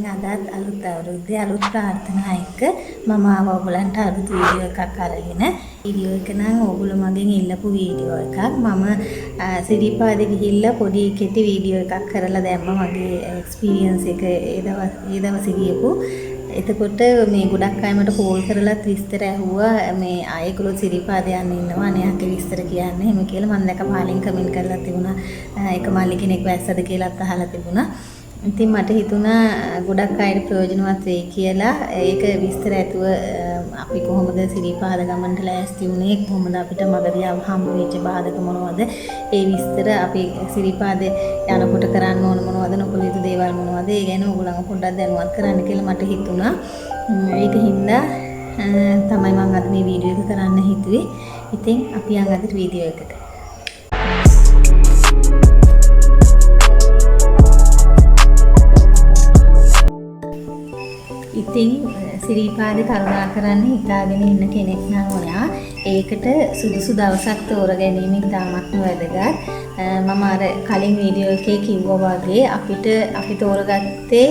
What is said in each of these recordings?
අදත් අලුත් අවුරුද්දේ අලුත් ප්‍රාර්ථනා එක්ක මම ආව ඔයගලන්ට අලුත් වීඩියෝ එකක් අරගෙන වීඩියෝ එක නම් ඔයගොල්ලෝ මගෙන් ඉල්ලපු වීඩියෝ එකක් මම සිරිපාදේ ගිහිල්ලා පොඩි කෙටි වීඩියෝ එකක් කරලා දැම්මා මගේ එක්ස්පීරියන්ස් එක ඒ දවසේ ගියපු එතකොට මේ ගොඩක් අය මට කෝල් කරලා විස්තර ඇහුවා මේ ආයෙකලොත් සිරිපාදේ යන්න ඉන්නවා අනේහක විස්තර කියන්නේ එහෙම කියලා මම දැක පාලින් කමෙන්ට් කරලා තිබුණා එක මල්ලි කෙනෙක් වැස්සද කියලාත් අහලා තිබුණා ඉතින් මට හිතුණා ගොඩක් අයට ප්‍රයෝජනවත් වෙයි කියලා ඒක විස්තර ඇතුව අපි කොහොමද සිරිපාද ගමන්ට ලෑස්ති වුණේ කොහොමද අපිට මගදී හම්බ වෙච්ච බාධක මොනවද ඒ විස්තර අපි සිරිපාදේ යනකොට කරන්න ඕන මොනවද නොකළ යුතු දේවල් මොනවද ඒ ගැන ඕගොල්ලන්ව පොඩ්ඩක් දැනුවත් කරන්න කියලා මට හිතුණා ඒක හින්දා තමයි මම අද මේ වීඩියෝ එක කරන්න හිතුවේ ඉතින් අපි යන් අද වීඩියෝ එකට ඉතින් සිරිපාදේ කරුණා කරන්න හිතාගෙන ඉන්න කෙනෙක් නම් ඔයා ඒකට සුදුසු දවසක් තෝරගැනීම ඉතාමත්ම වැදගත්. මම අර කලින් වීඩියෝ එකේ කිව්වා වගේ අපි තෝරගත්තේ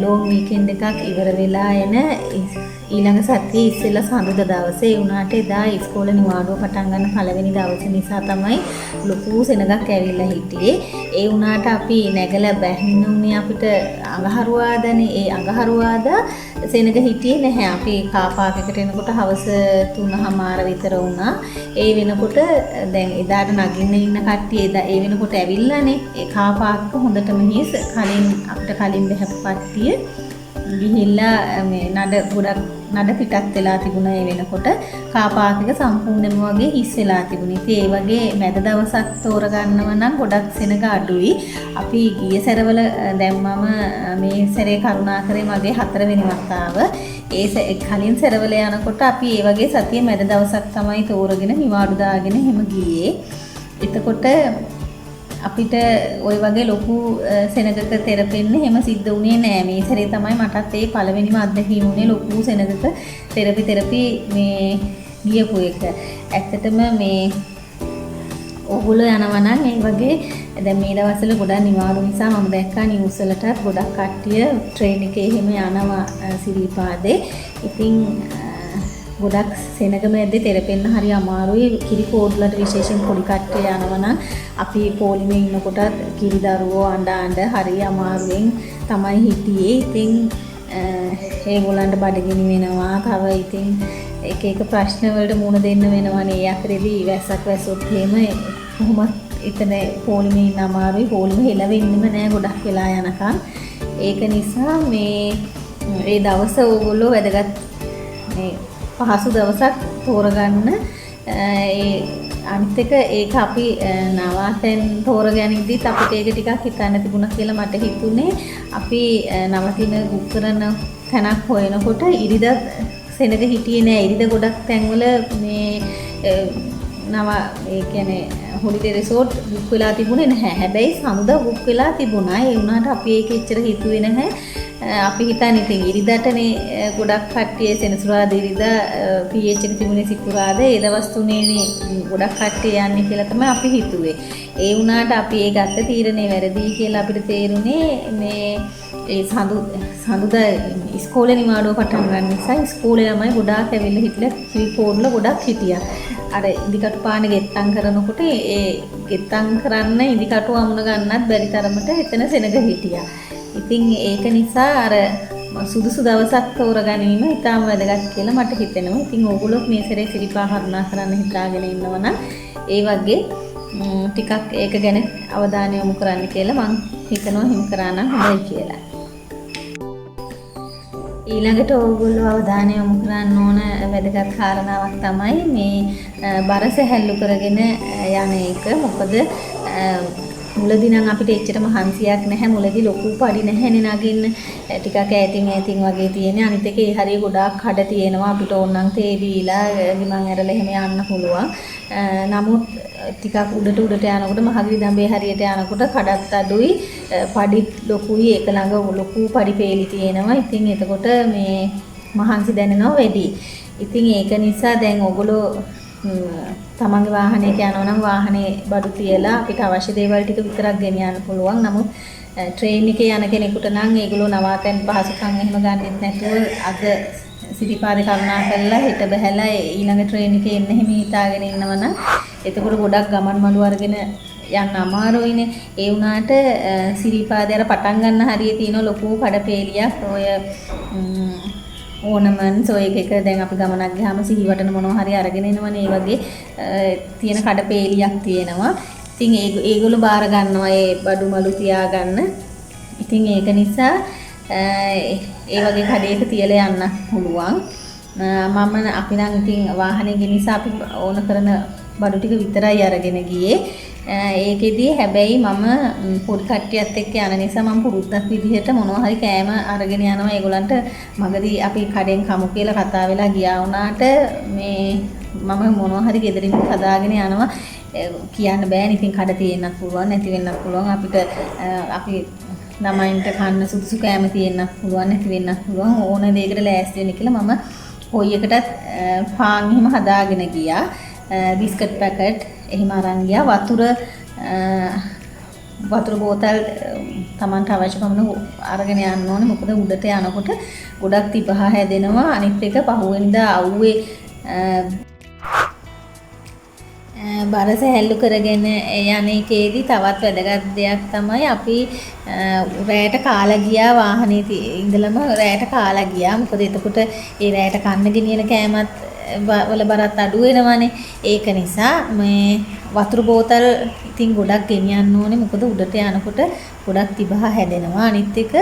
ලොන් වීකෙන්ඩ් එකක් ඉවර වෙලා එන ඊළඟ සතියේ ඉස්සෙල්ලා සඳුදා දවසේ වුණාට එදා ඉස්කෝලේ නිවාඩුව පටන් ගන්න පළවෙනි දවසේ නිසා තමයි ලොකු සෙනගක් ඇවිල්ලා හිටියේ. ඒ වුණාට අපි නැගලා බැහින්න උනේ අපිට අඟහරුවාදානේ. ඒ අඟහරුවාදා සෙනග හිටියේ නැහැ. අපි කාර් පාක් එකට එනකොට හවස 3:00 විතර වුණා. ඒ වෙනකොට දැන් එදාට නගින්න ඉන්න කට්ටිය එදා ඒ වෙනකොට ඇවිල්ලානේ. ඒ කාර් පාක් හොඳටම හිස් අපිට කලින් බහැපු කට්ටිය ගිහිල්ලා මේ නඩ පිටත් වෙලා තිබුණා ඒ වෙනකොට කාර් පාක් එක සම්පූර්ණයෙන්ම වගේ හිස් වෙලා තිබුණා. ඉතින් ඒ වගේ මැද දවසක් තෝරගන්නව නම් ගොඩක් සෙනග අඩුයි. අපි ගිය සැරවල දැම්මම මේ සැරේ කරුණා කරේ මගේ 4 වෙනි වතාව. ඒ කලින් සැරවල යනකොට අපි ඒ වගේ සතිය මැද දවසක් තමයි තෝරගෙන නිවාඩු දාගෙන එහෙම ගියේ. එතකොට අපිට ওই වගේ ලොකු සෙනගක තෙරපෙන්න හැම සිද්ධ වුණේ නෑ. මේ සැරේ තමයි මටත් ඒ පළවෙනිම අත්දැකීම උනේ ලොකු සෙනගක තෙරපි මේ ගියපු එක. ඇත්තටම මේ ඔගොල්ලෝ යනවා නම් මේ වගේ දැන් මේ දවස්වල ගොඩක් නිවාඩු නිසා මම දැක්කා නිවුස් වලටත් ගොඩක් කට්ටිය ට්‍රේන් එකේ එහෙම යනවා සිරිපාදේ. ඉතින් ගොඩක් සෙනග මැද්දේ තෙරපෙන්න හරි අමාරුයි. කිරි කෝඩ්ලට විශේෂයෙන් පොඩි කට්ටිය යනවා නම් අපි පොලිමේ ඉන්නකොටත් කිරි දරුවෝ අඬ හරි අමාරුවෙන් තමයි හිටියේ. ඉතින් ඒගොල්ලන්ට බඩගිනි වෙනවා. තව ඉතින් එක ප්‍රශ්න වලට මුහුණ දෙන්න වෙනවනේ. ඒ අතරේදී වැස්සක් වැස්සොත් එහෙම කොහොමත් එතන පොලිමේ ඉන්න අමාරුයි. පොලිම හෙලවෙන්නෙම නෑ ගොඩක් වෙලා යනකම්. ඒක නිසා මේ දවස ඕගොල්ලෝ වැදගත් මේ පහසු දවසක් තෝරගන්න. අනිත් එක ඒක අපි නවාතැන් තෝරගනිද්දිත් අපිට ඒක ටිකක් හිතන්න තිබුණා කියලා මට හිතුනේ. අපි නවතින බුක් කරන තැනක් හොයනකොට ඉරිදා සෙනග හිටියේ නෑ. ඉරිදා ගොඩක් තැන්වල මේ ඒ කියන්නේ හොලිඩේ රිසෝට් බුක් වෙලා තිබුණේ නැහැ. හැබැයි සමුදා බුක් වෙලා තිබුණා. ඒ වුණාට අපි ඒක එච්චර හිතුවේ නැහැ. අපි හිතන්නේ ඉතින් ඉරිදාටනේ ගොඩක් කට්ටිය සෙනසුරාදා ඉරිදා PH එක තිබුණේ සිකුරාදා ඒ දවස් තුනේනේ ගොඩක් කට්ටිය යන්නේ කියලා තමයි අපි හිතුවේ. ඒ වුණාට අපි ඒ ගත්ත තීරණේ වැරදි කියලා අපිට තේරුනේ මේ ඒ සඳුදා ඉස්කෝලේ නිවාඩුව පටන් ගන්න නිසා ඉස්කෝලේ ළමයි ගොඩාක් ඇවිල්ලා හිටලා ත්‍රිකෝණල ගොඩක් හිටියා. අර ඉදිකටු පානේ ගෙත්තම් කරනකොට ඒ ගෙත්තම් කරන්න ඉදිකටු අමුණ ගන්නත් බැරි තරමට එතන සෙනග හිටියා. ඉතින් ඒක නිසා අර සුදුසු දවසක් තෝරගැනීම ඉතාම වැදගත් කියලා මට හිතෙනවා. ඉතින් ඕගොල්ලොත් මේ සැරේ සිරිපා කරුණා කරන්න හිතාගෙන ඉන්නවා නම් ඒ වගේ ටිකක් ඒක ගැන අවධානය යොමු කරන්න කියලා මම හිතනවා හිම කරා නම් හොඳයි කියලා. ඊළඟට ඕගොල්ලෝ අවධානය යොමු කරන්න ඕන වැදගත් කාරණාවක් තමයි මේ බර සැහැල්ලු කරගෙන යන එක. මොකද මුලදී නම් අපිට එච්චරම හන්සියක් නැහැ. මුලදී ලොකු පඩි නැහැනේ නගින්න. ටිකක් ඈතින් වගේ තියෙන්නේ. අනිත් එකේ හරිය ගොඩාක් කඩ තියෙනවා. අපිට ඕනනම් තේ බීලා ගිමන් ඇරලා එහෙම යන්න පුළුවන්. නමුත් ටිකක් උඩට යනකොට මහගිරි දඹේ හරියට යනකොට කඩත් අඩුයි. පඩිත් ලොකුයි. ඒක ළඟ ලොකු පඩි පේලි තියෙනවා. ඉතින් එතකොට මේ මහන්සි දැනෙනවා වැඩි. ඉතින් ඒක නිසා දැන් ඔයගොල්ලෝ තමන්ගේ වාහනයක යනවා නම් වාහනේ බඩු තියලා අපිට අවශ්‍ය දේවල් ටික විතරක් ගෙන යන්න පුළුවන්. නමුත් ට්‍රේන් එකේ යන කෙනෙකුට නම් ඒගොල්ලෝ නවාතැන් පහසුකම් එහෙම ගන්නෙත් නැතුව අද සිරිපාදේ කරුණා කරලා හිට බහැලා ඊළඟ ට්‍රේන් එකේ එන්න හිමි හිතාගෙන ඉන්නවනම් එතකොට ගොඩක් ගමන් මළු අරගෙන යන්න අමාරුයිනේ. ඒ වුණාට සිරිපාදේ අර පටන් ගන්න හරියේ තියෙන ලොකු කඩපේලියක් ඔය ඕනමන්ස් ඔය එක දැන් අපි ගමනක් ගියාම සිහිවටන මොනවා හරි අරගෙන එනවනේ. ඒ වගේ තියෙන කඩපේලියක් තියෙනවා. ඉතින් ඒගොල්ලෝ බාර ගන්නවා ඒ බඩු මලු තියාගන්න. ඉතින් ඒක නිසා ඒ වගේ කඩේක තියලා යන්න පුළුවන්. අපි නම් ඉතින් වාහනේ ගිය නිසා අපි ඕන කරන බඩු ටික විතරයි අරගෙන ගියේ. ඒකෙදී හැබැයි මම පොඩි කට්ටියත් එක්ක යන නිසා මම පුරුද්දක් විදිහට මොනවා හරි කෑම අරගෙන යනවා. ඒගොල්ලන්ට මගදී අපි කඩෙන් කමු කියලා කතා වෙලා ගියා වුණාට මේ මම මොනවා හරි ගෙදරින් හදාගෙන යනවා. කියන්න බෑනේ. ඉතින් කඩ තියෙන්නත් පුළුවන් නැති වෙන්නත් පුළුවන්. අපිට අපි ළමයින්ට කන්න සුදුසු කෑම තියෙන්නත් පුළුවන් නැති වෙන්නත් පුළුවන්. ඕන දෙයකට ලෑස්ති වෙන්න කියලා මම කොයි එකටත් පාන් එහෙම හදාගෙන ගියා. බිස්කට් පැකට් එහෙම අරන් ගියා. වතුර බෝතල් Tamanට අවශ්‍ය පමණ අරගෙන යන්න ඕනේ. මොකද උඩට යනකොට ගොඩක් තිබහ හැදෙනවා. අනිත් එක පහුවෙනිදා අවුවේ බර සැහැල්ලු කරගෙන යන එකේදී තවත් වැදගත් දෙයක් තමයි අපි රැයට කාලා ගියා. වාහනේ ඉඳලම රැයට කාලා ගියා. මොකද එතකොට ඒ රැයට කන්න ගෙනියන කෑමත් වල බරත් අඩු වෙනවානේ. ඒක නිසා මේ වතුර බෝතල් ඉතින් ගොඩක් ගෙනියන්න ඕනේ. මොකද උඩට යනකොට ගොඩක් තිබහ හැදෙනවා. අනිත් එක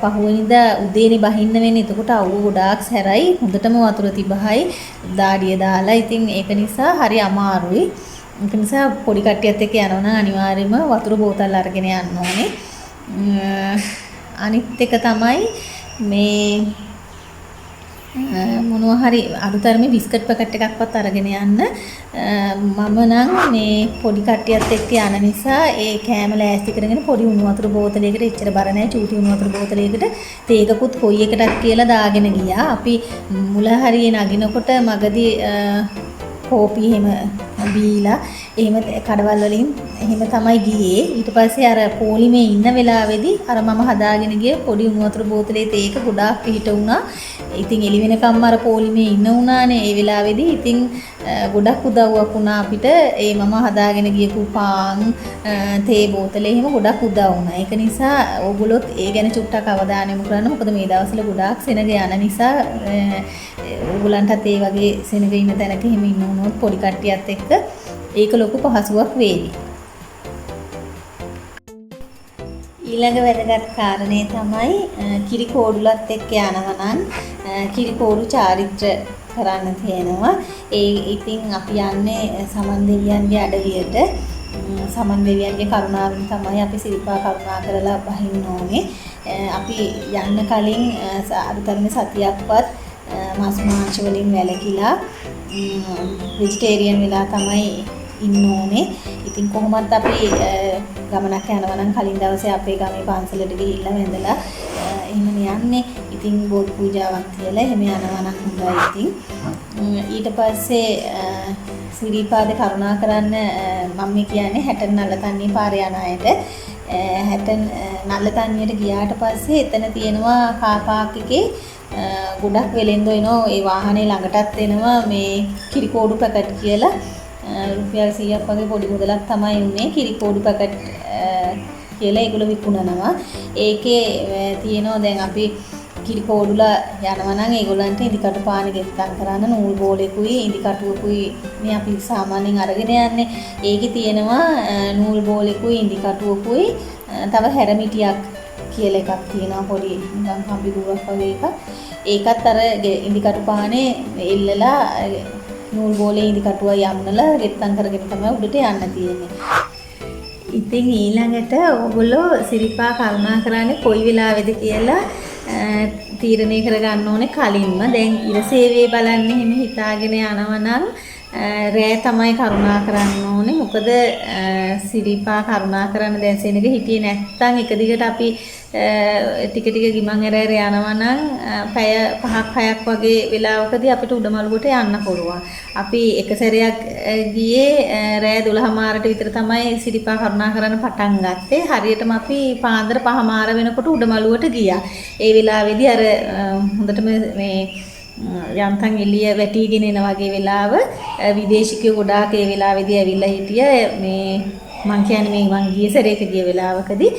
පහුවෙනිදා උදේනේ බහින්න වෙන්නේ. එතකොට අවුව ගොඩාක් සැරයි. හොඳටම වතුර තිබහයි දාඩිය දාලා. ඉතින් ඒක නිසා හරි අමාරුයි. ඒක නිසා පොඩි කට්ටියත් එක්ක යනවා නම් අනිවාර්යයෙන්ම වතුර බෝතල් අරගෙන යන්න ඕනේ. අනිත් එක තමයි මේ මොනවා හරි අලුතරම බිස්කට් පැකට් එකක්වත් අරගෙන යන්න. මම නම් මේ පොඩි කට්ටියත් එක්ක යන නිසා ඒ කෑම ලෑස්ති කරගෙන පොඩි උණු වතුර බෝතලයකට එච්චර බර නැහැ. චූටි උණු වතුර බෝතලයකට තේකකුත් කොයි එකටත් කියලා දාගෙන ගියා. අපි මුල හරියේ නගිනකොට මගදී කෝපි එහෙම බීලා එහෙම කඩවල් වලින් එහෙම තමයි ගියේ. ඊට පස්සේ අර පොලිමේ ඉන්න වෙලාවේදී අර මම හදාගෙන ගිය පොඩි උණු වතුර බෝතලේ තේක ගොඩාක් පිට වුණා. ඉතින් එළි වෙනකම්ම අර පොලිමේ ඉන්න උනානේ. ඒ වෙලාවේදී ඉතින් ගොඩක් උදව්වක් වුණා අපිට. ඒ මම හදාගෙන ගියපු පාන් තේ බෝතලේ එහෙම ගොඩක් උදව් වුණා. ඒක නිසා ඕගොල්ලොත් ඒ ගැන චුට්ටක් අවධානය යොමු කරන්න. මොකද මේ දවස්වල ගොඩාක් සෙනග යන නිසා ඕගොල්ලන්ටත් ඒ වගේ සෙනග ඉන්න තැනක එහෙම ඉන්න උනොත් පොඩි කට්ටියත් එක්ක ඒක ලොකු පහසුවක් වේවි. ඊළඟ වැදගත් කාරණේ තමයි කිරි කෝඩුලත් එක්ක යනවා නම් කිරි කෝඩු චාරිත්‍ර කරන්න තියෙනවා. ඉතින් අපි යන්නේ සමන් දෙවියන්ගේ අඩවියට. සමන් දෙවියන්ගේ කරුණාවෙන් තමයි අපි සිරිපා කරුණා කරලා බහින්න ඕනේ. අපි යන්න කලින් අරුතරම සතියක්වත් මාස් මාංශ වලින් වැළකීලා වෙජිටේරියන් වෙලා තමයි ඉන්න ඕනේ. ඉතින් කොහොමත් අපි ගමනක් යනවා නම් කලින් දවසේ අපේ ගමේ පන්සලට ගිහිල්ලා වැඳලා එහෙම යන්නේ. ඉතින් බෝධ පූජාවක් තියලා එහෙම යනවා නම් හොඳයි. ඉතින් ඊට පස්සේ සිරිපාදේ කරුණා කරන්න මම කියන්නේ 60 නල්ලතන්නේ පාරේ යන අයට 60 නල්ලතන්නේට ගියාට පස්සේ එතන තියෙනවා කාර් පාක් එකේ ගොඩක් වෙලෙන්දෝ එනවා. ඒ වාහනේ ළඟටත් එනවා මේ කිරි කෝඩු පැකට් කියලා රුපියල් 100ක් වගේ පොඩි මුදලක් තමයි උන්නේ. කිරි කෝඩු පැකට් කියලා ඒගොල්ලෝ විකුණනවා. ඒකේ තියෙනවා දැන් අපි කිරි කෝඩුලා යනවා නම් ඒගොල්ලන්ට ඉදිකටු පාන ගෙත්තම් කරන්න නූල් බෝලෙකුයි ඉදිකටුවකුයි මේ අපි සාමාන්‍යයෙන් අරගෙන යන්නේ. ඒකේ තියෙනවා නූල් බෝලෙකුයි ඉදිකටුවකුයි තව හැරමිටියක් කියලා එකක් තියෙනවා පොඩි නිකන් කම්බි දුරක් වගේ එකක්. ඒකත් අර ඉදිකටු පානේ එල්ලලා නූල් බෝලේ ඉදිකටුව යම්නලා ගෙත්තම් කරගෙන තමයි උඩට යන්න තියෙන්නේ. ඉතින් ඊළඟට ඕගොල්ලෝ සිරිපා කරුණා කරන්නේ කොයි වෙලාවෙද කියලා තීරණය කරගන්න ඕනේ කලින්ම. දැන් ඉර සේවයේ බලන්න එහෙම හිතාගෙන යනවා නම් රෑ තමයි කරුණා කරන්න ඕනේ. මොකද සිරිපා කරුණා කරන්න දැන් සෙනග හිටියේ නැත්තම් එක දිගට අපි ටික ටික ගිමන් ඇරෑර යනවා නම් පැය 5ක් 6ක් වගේ වෙලාවකදී අපිට උඩමළුවට යන්න පුළුවන්. අපි එක සැරයක් ගියේ රෑ 12:00 විතර තමයි සිරිපා කරුණා කරන්න පටන් ගත්තේ. හරියටම අපි පාන්දර 5:00 වෙනකොට උඩමළුවට ගියා. ඒ වෙලාවේදී අර හොඳටම මේ යන්තම් එළිය වැටිගෙන එන වගේ වෙලාව විදේශිකයෝ ගොඩාක් ඒ වෙලාවේදී ඇවිල්ලා හිටිය මේ මං කියන්නේ මේ මං ගිය සැරේක ගිය වෙලාවකදී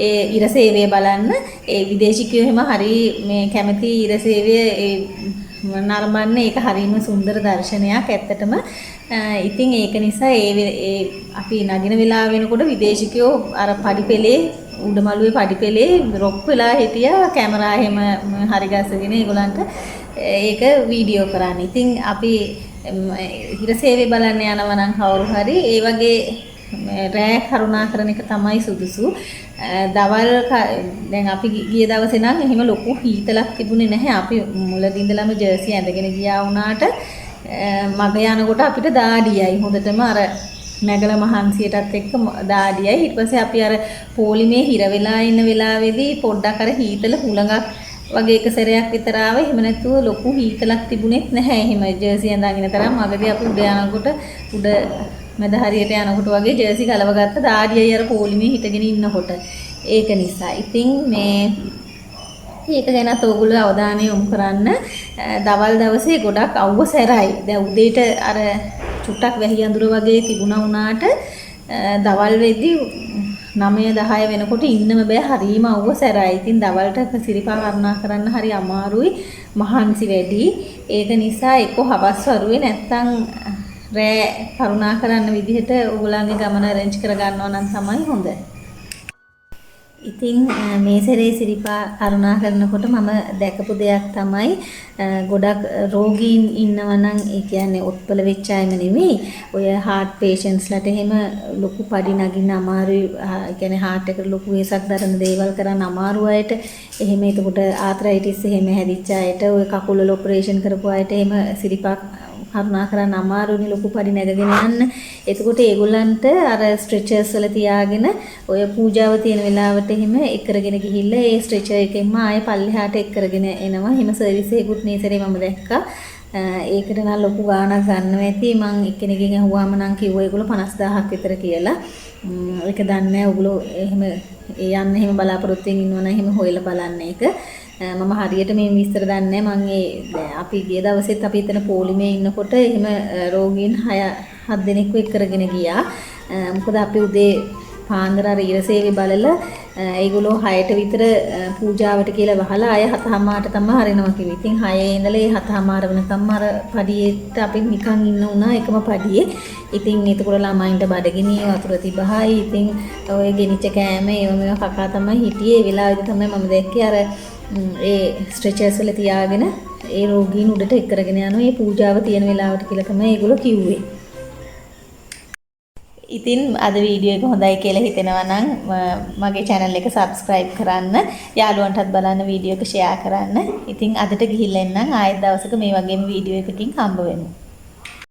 ඒ ඉර සේවය බලන්න ඒ විදේශිකයෝ එහෙම හරි මේ කැමති ඉර සේවය ඒ නරඹන්නේ ඒක හරිම සුන්දර දර්ශනයක් ඇත්තටම. ඉතින් ඒක නිසා ඒ අපි නගින වෙලාව වෙනකොට විදේශිකයෝ අර පඩිපෙලේ උඩමළුවේ පඩිපෙලේ රොක් වෙලා හිටියා කැමරා එහෙම හරි ගස්සගෙන ඒගොල්ලන්ට ඒක වීඩියෝ කරන්න. ඉතින් අපි හිර සේවය බලන්න යනවා නම් කවුරු හරි ඒ වගේ රෑ කරුණා කරන එක තමයි සුදුසු. දවල් දැන් අපි ගිය දවසේ නම් එහෙම ලොකු හීතලක් තිබුණේ නැහැ. අපි මුලදී ඉඳලම ජර්සි ඇඳගෙන ගියා වුණාට මග යනකොට අපිට දාඩියයි හොඳටම අර නැගල මහන්සියටත් එක්ක දාඩියයි. ඊට පස්සේ අපි අර පොලිමේ හිර වෙලා ඉන්න වෙලාවේදී පොඩ්ඩක් අර හීතල හුලඟක් වගේ එක සැරයක් විතර ආව. එහෙම නැතුව ලොකු හීතලක් තිබුණෙත් නැහැ. එහෙම ජර්සි ඇඳගෙන තරම් මගදී අපි උඩ යනකොට උඩ මැද හරියට යනකොට වගේ ජර්සි ගලව ගත්ත දාඩියයි අර පොලිමේ හිටගෙන ඉන්නකොට. ඒක නිසා ඉතින් මේ ඒක ගැනත් ඕගොල්ලෝ අවධානය යොමු කරන්න. දවල් දවසේ ගොඩක් අවුව සැරයි. දැන් උදේට අර චුට්ටක් වැහි අඳුර වගේ තිබුණා වුණාට දවල් වෙද්දී 9-10 වෙනකොට ඉන්නම බෑ. හරිම අවුව සැරයි. ඉතින් දවල්ට සිරිපා කරුණා කරන්න හරි අමාරුයි. මහන්සි වැඩි. ඒක නිසා එක්ක හවස් වරුවේ නැත්තම් රෑ කරුණා කරන්න විදිහට ඕගොල්ලන්ගේ ගමන arrange කර ගන්නවා නම් තමයි හොඳ. ඉතින් මේ සැරේ සිරිපා කරුණා කරනකොට මම දැකපු දෙයක් තමයි ගොඩක් රෝගීන් ඉන්නවා නම් ඒ කියන්නේ ඔත්පල වෙච්ච අයම නෙමෙයි. ඔය heart patients ලට එහෙම ලොකු පඩි නගින්න අමාරුයි. ඒ කියන්නේ heart එකට ලොකු වෙසක් දරන දේවල් කරන්න අමාරු අයට එහෙම එතකොට ආතරයිටිස් එහෙම හැදිච්ච අයට ඔය කකුල වල ඔපරේෂන් කරපු අයට එහෙම සිරිපා කරුණා කරන්න අමාරුනේ ලොකු පඩි නැගගෙන යන්න. එතකොට ඒගොල්ලන්ට අර ස්ට්‍රෙචර්ස් වල තියාගෙන ඔය පූජාව තියෙන වෙලාවට එහෙම එක් කරගෙන ගිහිල්ලා ඒ ස්ට්‍රෙචර් එකෙන්ම ආයෙ පල්ලෙහාට එක් කරගෙන එනවා. එහෙම සර්විස් එකකුත් මේ සැරේ මම දැක්කා. ඒකට නම් ලොකු ගාණක් ගන්නවා ඇති. මං එක්කෙනෙක්ගෙන් අහුවාම නම් කිව්වා ඒගොල්ලෝ 50000ක් විතර කියලා. ඒක දන්නේ නැහැ. ඔයගොල්ලෝ එහෙම යන්න එහෙම බලාපොරොත්තුෙන් ඉන්නවනම් එහෙම හොයලා බලන්න ඒක. මම හරියට මේ විස්තර දන්නේ නැහැ. මම අපි ගිය දවසෙත් අපි එතන පොලිමේ ඉන්නකොට එහෙම රෝගීන් 6-7 දෙනෙක්ව එක් කරගෙන ගියා. මොකද අපි උදේ පාන්දර අර ඉරසේවි බලලා ඒගොල්ලෝ 6ට විතර පූජාවට කියලා වහලා අය 7:00ට තමයි හරිනවා කිව්වා. ඉතින් 6 ඉඳලා 7:00 වෙනකම් අර පඩියෙත් අපි නිකන් ඉන්න උනා එකම පඩියේ. ඉතින් එතකොට ළමයින්ට බඩගිනි වතුර තිබහයි. ඉතින් ඔය ගෙනිච්ච කෑම ඒව මේව කකා තමයි හිටියේ. ඒ වෙලාවේදී තමයි මම දැක්කේ අර ඒ ස්ට්‍රෙචර්ස් වල තියාගෙන ඒ රෝගීන් උඩට එක් කරගෙන යනවා. මේ පූජාව තියෙන වෙලාවට කියලා තමයි ඒගොල්ලෝ කිව්වේ. ඉතින් අද වීඩියෝ එක හොඳයි කියලා හිතෙනවා නම් මගේ channel එක subscribe කරන්න. යාළුවන්ටත් බලන්න වීඩියෝ එක share කරන්න. ඉතින් අදට ගිහිල්ලා එන්නම්. ආයෙත් දවසක මේ වගේම වීඩියෝ එකකින් හම්බ වෙමු.